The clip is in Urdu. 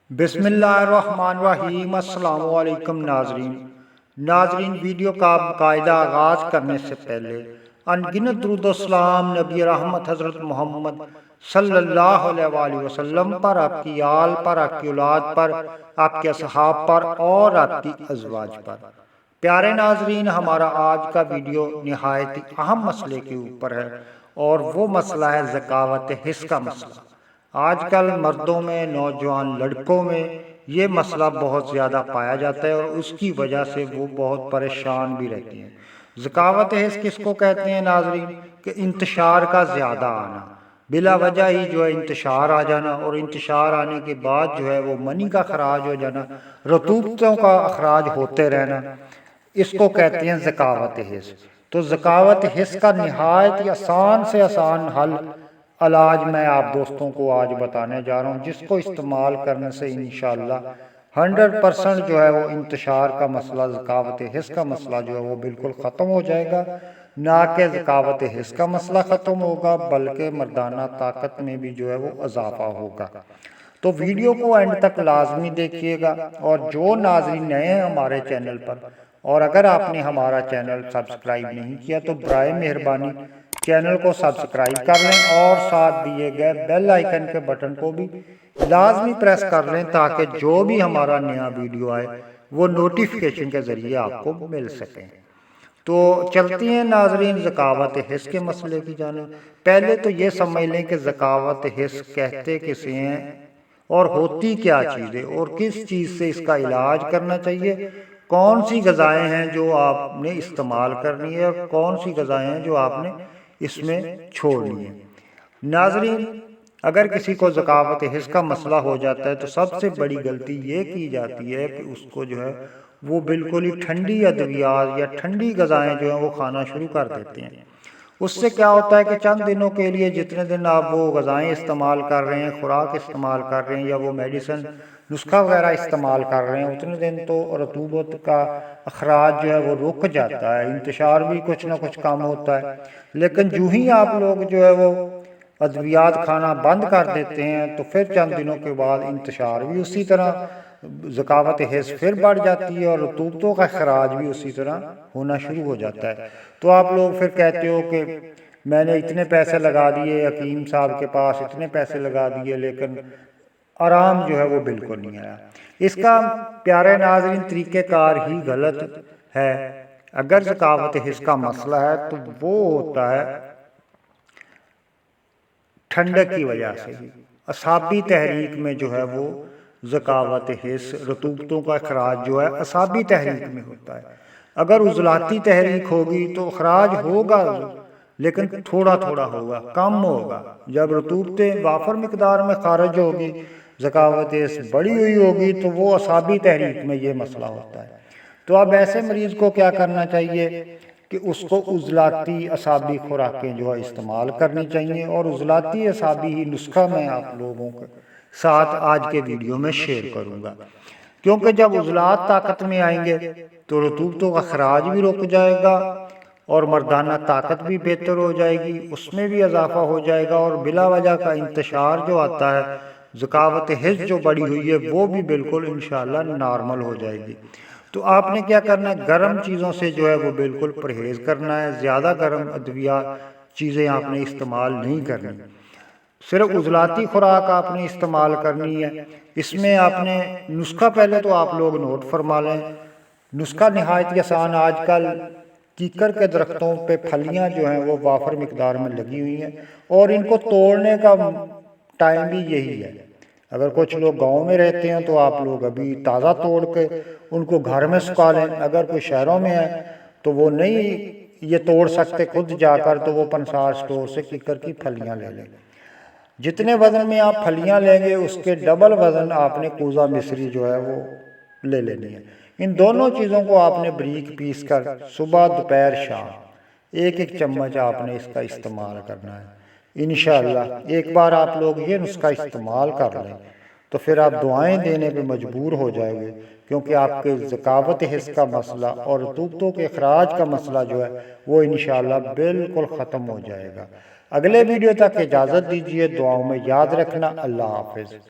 بسم اللہ الرحمن الرحیم۔ السلام علیکم ناظرین ویڈیو کا باقاعدہ آغاز کرنے سے پہلے ان گنت درود و سلام نبی رحمت حضرت محمد صلی اللہ علیہ وآلہ وسلم پر، آپ کی آل پر، آپ کی اولاد پر، آپ کے اصحاب پر اور آپ کی ازواج پر۔ پیارے ناظرین، ہمارا آج کا ویڈیو نہایت اہم مسئلے کے اوپر ہے اور وہ مسئلہ ہے زکوٰۃ حص کا مسئلہ۔ آج کل مردوں میں، نوجوان لڑکوں میں یہ مسئلہ بہت زیادہ پایا جاتا ہے اور اس کی وجہ سے وہ بہت پریشان بھی رہتے ہیں۔ زکوٰۃ حص کس کو کہتے ہیں ناظرین؟ کہ انتشار کا زیادہ آنا، بلا وجہ ہی جو ہے انتشار آ جانا، اور انتشار آنے کے بعد جو ہے وہ منی کا اخراج ہو جانا، رطوبتوں کا اخراج ہوتے رہنا، اس کو کہتے ہیں زکوٰۃ حص۔ تو زکوٰۃ حص کا نہایت ہی آسان سے آسان علاج میں آپ دوستوں کو آج بتانے جا رہا ہوں، جس کو استعمال کرنے سے انشاءاللہ 100% جو ہے وہ انتشار کا مسئلہ، زکوٰۃ حص کا مسئلہ جو ہے وہ بالکل ختم ہو جائے گا۔ نہ کہ زکوٰۃ حص کا مسئلہ ختم ہوگا، بلکہ مردانہ طاقت میں بھی جو ہے وہ اضافہ ہوگا۔ تو ویڈیو کو اینڈ تک لازمی دیکھیے گا، اور جو ناظرین نئے ہیں ہمارے چینل پر، اور اگر آپ نے ہمارا چینل سبسکرائب نہیں کیا تو برائے مہربانی چینل کو سبسکرائب کر لیں اور ساتھ دیے گئے بیل آئیکن کے بٹن کو بھی لازمی پریس کر لیں، تاکہ جو بھی ہمارا نیا ویڈیو آئے وہ نوٹیفیکیشن کے ذریعے آپ کو مل سکیں۔ تو چلتی ہیں ناظرین زکوٰۃ حص کے مسئلے کی جانب۔ پہلے تو یہ سمجھ لیں کہ زکوٰۃ حص کہتے کسے ہیں اور ہوتی کیا چیز ہے، اور کس چیز سے اس کا علاج کرنا چاہیے، کون سی غذائیں ہیں جو آپ نے استعمال کرنی ہے اور کون سی غذائیں ہیں جو آپ نے اس میں چھوڑنی ہے۔ ناظرین، اگر کسی کو زکوٰۃ حص کا مسئلہ ہو جاتا ہے تو سب سے بڑی غلطی یہ کی جاتی ہے کہ اس کو جو ہے وہ بالکل ہی ٹھنڈی ادویات یا ٹھنڈی غذائیں جو ہیں وہ کھانا شروع کر دیتے ہیں۔ اس سے کیا ہوتا ہے کہ چند دنوں کے لیے جتنے دن آپ وہ غذائیں استعمال کر رہے ہیں، خوراک استعمال کر رہے ہیں یا وہ میڈیسن نسخہ وغیرہ استعمال کر رہے ہیں، اتنے دن تو رطوبت کا اخراج جو ہے وہ رک جاتا ہے، انتشار بھی کچھ نہ کچھ کم ہوتا ہے۔ لیکن جو ہی آپ لوگ جو ہے وہ ادویات کھانا بند کر دیتے ہیں تو پھر چند دنوں کے بعد انتشار بھی اسی طرح، زکوٰۃ حص پھر بڑھ جاتی ہے اور رطوبتوں کا اخراج بھی اسی طرح ہونا شروع ہو جاتا ہے۔ تو آپ لوگ پھر کہتے ہو کہ میں نے اتنے پیسے لگا دیے حکیم صاحب کے پاس، اتنے پیسے لگا دیے، لیکن آرام جو ہے وہ بالکل نہیں آیا۔ اس کا پیارے ناظرین طریقہ کار ہی غلط ہے۔ اگر زکوٰۃ حص کا مسئلہ ہے تو وہ ہوتا ہے ٹھنڈک کی وجہ سے، اعصابی تحریک میں جو ہے وہ زکوٰۃ حص، رطوبتوں کا اخراج جو ہے اعصابی تحریک میں ہوتا ہے۔ اگر عضلاتی تحریک ہوگی تو اخراج ہوگا لیکن تھوڑا تھوڑا ہوگا، کم ہوگا۔ جب رطوبتیں وافر مقدار میں خارج ہوگی، زکوٰۃ حص بڑی ہوئی ہوگی، تو وہ اعصابی تحریک میں یہ مسئلہ ہوتا ہے۔ تو اب ایسے مریض کو کیا کرنا چاہیے کہ اس کو عضلاتی اعصابی خوراکیں جو ہے استعمال کرنی چاہیے، اور عضلاتی اعصابی ہی نسخہ میں آپ لوگوں کے ساتھ آج کے ویڈیو میں شیئر کروں گا، کیونکہ جب عضلات طاقت میں آئیں گے تو رطوبتوں کا اخراج بھی رک جائے گا اور مردانہ طاقت بھی بہتر ہو جائے گی، اس میں بھی اضافہ ہو جائے گا، اور بلا وجہ کا انتشار جو آتا ہے، زکوٰۃ حص جو بڑی ہوئی ہے وہ بھی بالکل انشاءاللہ نارمل ہو جائے گی۔ تو آپ نے کیا کرنا ہے، گرم چیزوں سے جو ہے وہ بالکل پرہیز کرنا ہے، زیادہ گرم ادویات چیزیں آپ نے استعمال نہیں کرنی، صرف عضلاتی خوراک آپ نے استعمال کرنی ہے۔ اس میں آپ نے نسخہ پہلے تو آپ لوگ نوٹ فرما لیں۔ نسخہ نہایت آسان، آج کل کیکر کے درختوں پہ پھلیاں جو ہیں وہ وافر مقدار میں لگی ہوئی ہیں، اور ان کو توڑنے کا ٹائم بھی یہی ہے۔ اگر کچھ لوگ گاؤں میں رہتے ہیں تو آپ لوگ ابھی تازہ توڑ کے ان کو گھر میں سکھا لیں، اگر کوئی شہروں میں ہے تو وہ نہیں یہ توڑ سکتے خود جا کر، تو وہ پنسار سٹور سے کیکر کی پھلیاں لے لیں۔ جتنے وزن میں آپ پھلیاں لیں گے اس کے ڈبل وزن آپ نے کوزہ مصری جو ہے وہ لے لینی ہے۔ ان دونوں چیزوں کو آپ نے بریک پیس کر صبح دوپہر شام ایک ایک چمچ آپ نے اس کا استعمال کرنا ہے۔ انشاءاللہ ایک بار آپ لوگ یہ نسخہ استعمال کر لیں تو پھر آپ دعائیں دینے پہ مجبور ہو جائیں گے، کیونکہ آپ کے زکوٰۃ حص کا مسئلہ اور رطوبتوں کے اخراج کا مسئلہ جو ہے وہ انشاءاللہ بالکل ختم ہو جائے گا۔ اگلے ویڈیو تک اجازت دیجیے، دعاؤں میں یاد رکھنا۔ اللہ حافظ۔